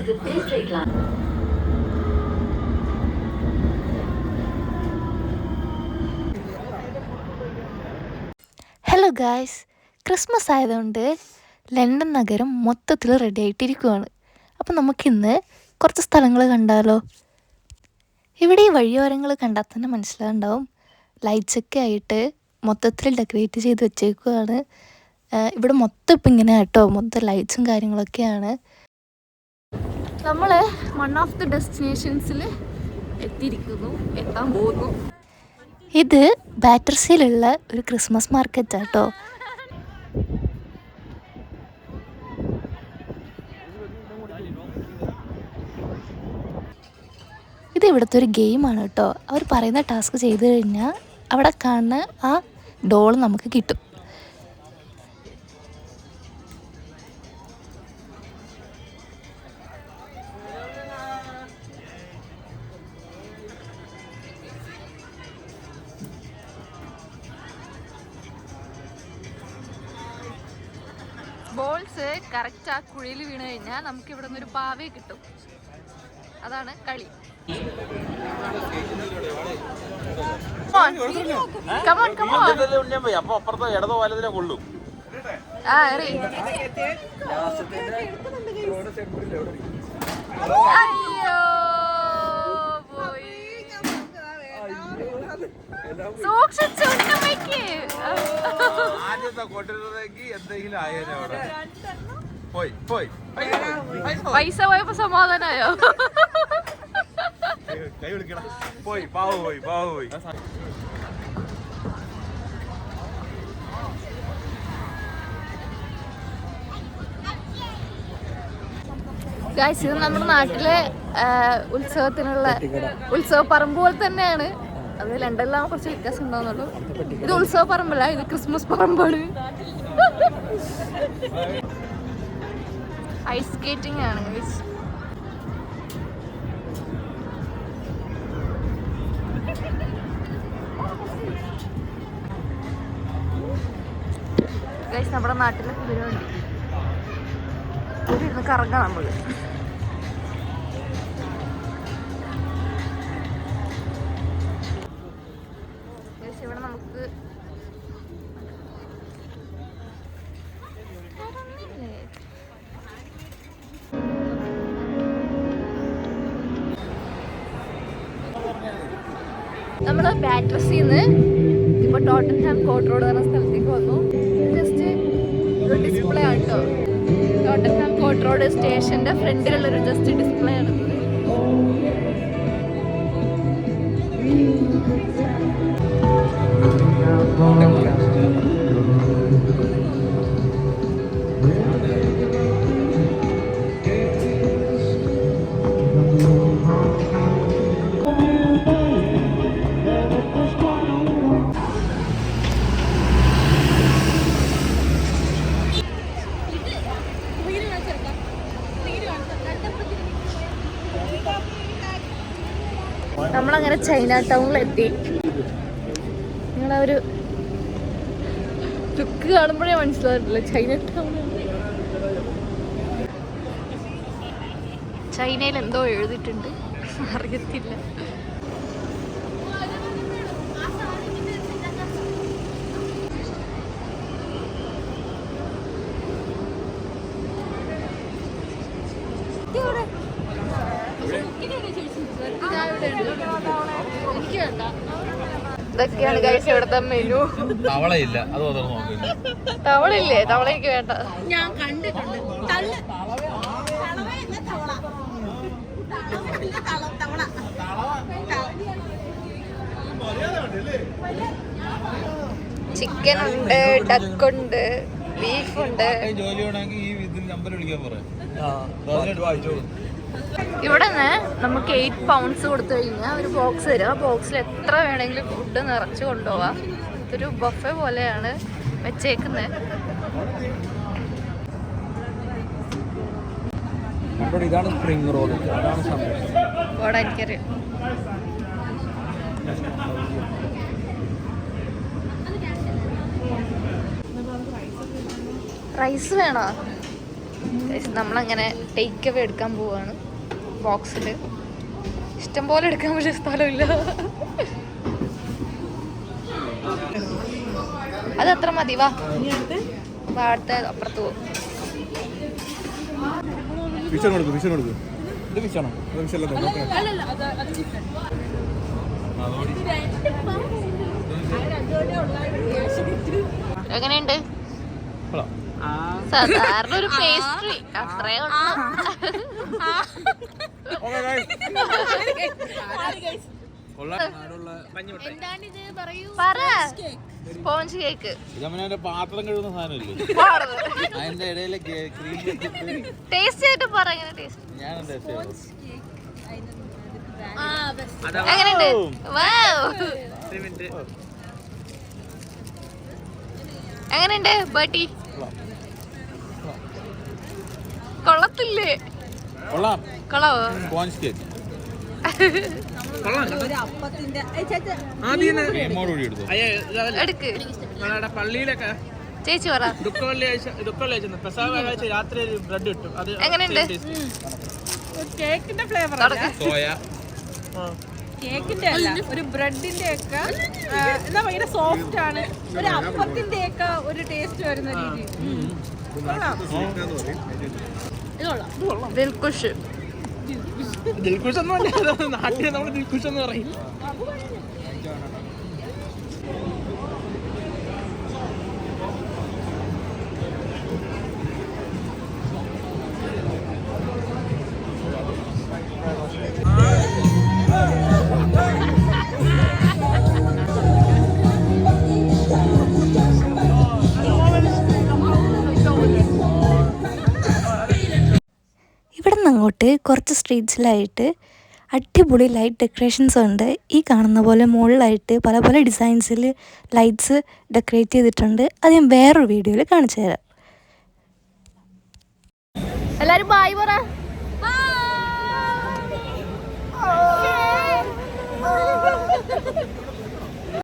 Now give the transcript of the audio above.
exit District Line. Hello guys, Christmas ആയതുകൊണ്ട് London നഗരം മൊത്തത്തിൽ റെഡി ആയിട്ടിരിക്കുവാണ്. അപ്പോൾ നമുക്കിന്ന് കുറച്ച് സ്ഥലങ്ങൾ കണ്ടാലോ? ഇവിടെ ഈ വഴിയോരങ്ങൾ കണ്ടാൽ തന്നെ മനസ്സിലാവുണ്ടാവും, ലൈറ്റ്സൊക്കെ ആയിട്ട് മൊത്തത്തിൽ ഡെക്കറേറ്റ് ചെയ്ത് വെച്ചേക്കുവാണ്. ഇവിടെ മൊത്തം ഇപ്പം ഇങ്ങനെ കേട്ടോ, മൊത്തം ലൈറ്റ്സും കാര്യങ്ങളൊക്കെയാണ്. നമ്മൾ വൺ ഓഫ് ദി ഡെസ്റ്റിനേഷൻസിൽ എത്താൻ പോകുന്നു. ഇത് ബാറ്റർസിയിലുള്ള ഒരു ക്രിസ്മസ് മാർക്കറ്റാണ് കേട്ടോ. ഇത് ഇവിടുത്തെ ഒരു ഗെയിമാണ് കേട്ടോ. അവർ പറയുന്ന ടാസ്ക് ചെയ്ത് കഴിഞ്ഞാൽ അവിടെ കാണുന്ന ആ ഡോൾ നമുക്ക് കിട്ടും. ബോൾസ് കറക്റ്റ് ആ കുഴിയിൽ വീണ് കഴിഞ്ഞാൽ നമുക്ക് ഇവിടെ നിന്ന് ഒരു പാവയെ കിട്ടും. അതാണ് കളി. അയ്യോ സൂക്ഷിച്ചു പൈസ പോയപ്പോ സമാധാനായോ? കൈ വിളിക്കണം. പോയി പാവ പോയി. ഗായ്സ്, ഇത് നമ്മുടെ നാട്ടിലെ ഉത്സവത്തിനുള്ള ഉത്സവ പറമ്പ് പോലെ തന്നെയാണ്. അത് ലണ്ടനിലാണ് കുറച്ച് വ്യത്യാസം ഉണ്ടാവുന്നുള്ളൂ. ഇത് ഉത്സവ പറമ്പല്ല, ഇത് ക്രിസ്മസ് പറമ്പാണ്. ഐസ് സ്കേറ്റിംഗ് ആണ് ഗായ്സ്. ഗായ്സ്, നമ്മുടെ നാട്ടിലെ കുതിരയുണ്ട്. ഇരുന്ന് കറങ്ങാം നമ്മള്. ഇവിടെ നമുക്ക് നമ്മള് ബാറ്റർസിന്ന് ഇപ്പൊ ടോട്ടൻഹാം കോർട്ട് റോഡ് എന്ന സ്ഥലത്തേക്ക് വന്നു. ജസ്റ്റ് ഒരു ഡിസ്പ്ലേ ആണ് കേട്ടോ. ടോട്ടൻഹാം കോർട്ട് റോഡ് സ്റ്റേഷന്റെ ഫ്രണ്ടിലുള്ളൊരു ജസ്റ്റ് ഡിസ്പ്ലേ ആണ്. നമ്മളങ്ങനെ ചൈന ടൗണിലെത്തി. നിങ്ങളാ ഒരു ലുക്ക് കാണുമ്പോഴേ മനസ്സിലാവില്ല ചൈന ടൗൺ. ചൈനയിൽ എന്തോ എഴുതിയിട്ടുണ്ട്, അറിയത്തില്ല. ഇതൊക്കെയാണ് ഗൈസ് ഇവിടുത്തെ മെനു. തവളയില്ല, അത് തവളയില്ലേ? തവള എനിക്ക് വേണ്ട. ഞാൻ കണ്ടിട്ടുണ്ട്. ചിക്കൻ ഉണ്ട്, ഡക്ക് ഉണ്ട്, ബീഫ് ഉണ്ട്. ഇവിടെ നിന്ന് നമുക്ക് 8 പൗണ്ട്സ് കൊടുത്തു കഴിഞ്ഞാൽ ഒരു ബോക്സ് തരും. ആ ബോക്സിൽ എത്ര വേണമെങ്കിലും ഫുഡ് നിറച്ച് കൊണ്ടുപോവാം. ഇതൊരു ബഫെ പോലെയാണ് വെച്ചേക്കുന്നത്. ഇതാണ് സ്പ്രിംഗ് റോൾ. ഇവിടെ എനിക്കറിയാം. റൈസ് വേണോ? നമ്മളങ്ങനെ ടേക്ക് അവേ എടുക്കാൻ പോവാണ്. ബോക്സിൽ ഇഷ്ടംപോലെ എടുക്കാൻ പക്ഷേ സ്ഥലമില്ല. അതത്ര മതി. വാ അടുത്ത അപ്പുറത്ത് പോകും. എങ്ങനെയുണ്ട്? സാധാരണ ഒരു പേസ്ട്രി അത്രേ സ്പോഞ്ച് കേക്ക്. പാത്രം കഴുകുന്ന സാധനമില്ലേ അതിന്റെ ഇടയില് ടേസ്റ്റ് ആയിട്ട് പറ. എങ്ങനെ ടേസ്റ്റ്? ഞാൻ എങ്ങനെയുണ്ട്? എങ്ങനെയുണ്ട് ബേട്ടി? കൊള്ളത്തില്ലേ? കൊള്ളാവോ? സ്പോഞ്ച് കേക്ക് എടുക്ക് പള്ളിയിലൊക്കെ ചേച്ചി പറ. രാത്രി ബ്രെഡ് കിട്ടും. അത് എങ്ങനെയുണ്ട്? കേക്കിന്റെ ഫ്ലേവർ സോയ കേക്കിന്റെ അല്ല, ഒരു ബ്രെഡിന്റെ ഒക്കെ എന്താ ഭയങ്കര സോഫ്റ്റ് ആണ്. ഒരു അപ്പത്തിന്റെ ഒക്കെ ഒരു ടേസ്റ്റ് വരുന്ന രീതി. ദിൽഖുഷ്. ദിൽഖുഷ് ഒന്നും അല്ല, നാട്ടിൽ നമ്മൾ ദിൽഖുഷ് എന്ന് പറയും. ഇവിടെ നിന്ന് അങ്ങോട്ട് കുറച്ച് സ്ട്രീറ്റ്സിലായിട്ട് അടിപൊളി ലൈറ്റ് ഡെക്കറേഷൻസ് ഉണ്ട്. ഈ കാണുന്ന പോലെ മുകളിലായിട്ട് പല പല ഡിസൈൻസിൽ ലൈറ്റ്സ് ഡെക്കറേറ്റ് ചെയ്തിട്ടുണ്ട്. അത് ഞാൻ വേറൊരു വീഡിയോയിൽ കാണിച്ചു തരാം. എല്ലാവരും ബായ് പറ.